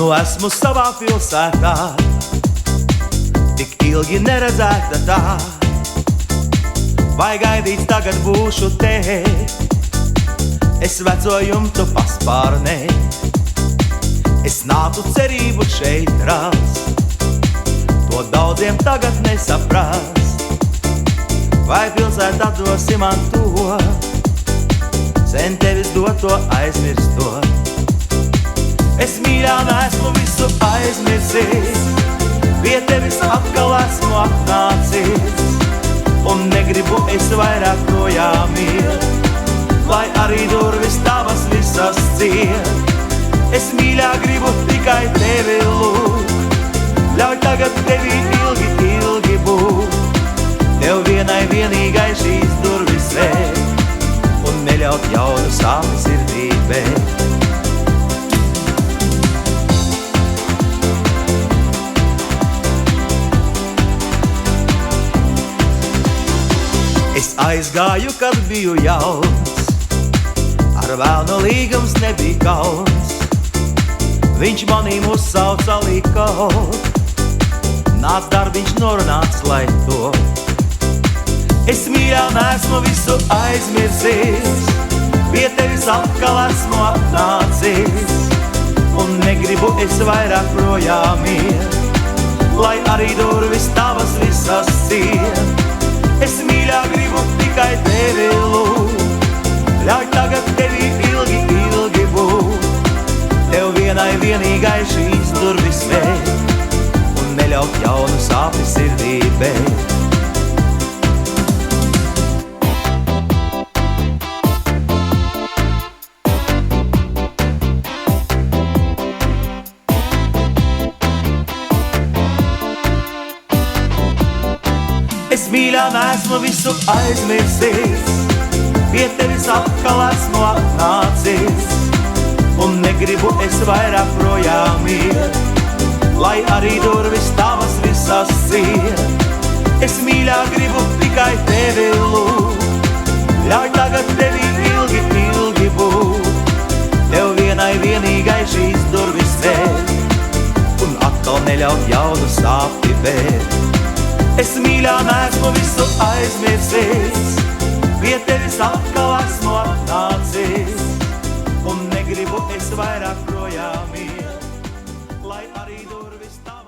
Nu esmu savā pilsētā, tik ilgi neredzēta tā. Vai gaidīts tagad būšu te, es veco jumtu paspārnē. Es nāku cerību šeit rast, to daudziem tagad nesaprast. Vai pilsētā dosi man to, sen tevis doto aizmirstot. Es mīļā neesmu visu aizmirsis, pie tevis atkal esmu atnācis. Un negribu es vairāk projām iet, lai arī durvis tavas visas ciet. Es mīļā gribu tikai tevi lūgt, ļauj tagad tevi ilgi, ilgi būt. Tev vienai vienīgai šīs durvis vērt, un neļaut jaunu sāpi sirdī vērt. Es aizgāju, kad biju jauns, ar vēlnu līgums nebija kauns. Viņš manī mūs sauca likot, nāc darbiņš norunāts, lai to. Es mīļā neesmu visu aizmirsis, pie tevis atkal esmu atnācis. Un negribu es vairāk projām iet, lai arī durvis tavas visas ciet. Es mīļā gribu tikai tevi lūgt, ļauj tagad tevi ilgi, ilgi būt. Tev vienai vienīgai šīs durvis vērt, un neļaut jaunu sāpi sirdī vērt. Es mīļā neesmu visu aizmirsis, pie tevis atkal esmu atnācis. Un negribu es vairāk projām iet, lai arī durvis tavas visas ciet. Es mīļā gribu tikai tevi lūgt, ļauj tagad tevi ilgi, ilgi būt. Tev vienai vienīgai šīs durvis vērt, un atkal neļaut jaunu sāpi vērt. Es mīļā neesmu visu aizmirsis, pie tevis atkal esmu atnācis. Un negribu es vairāk projām iet, lai arī durvis tavas.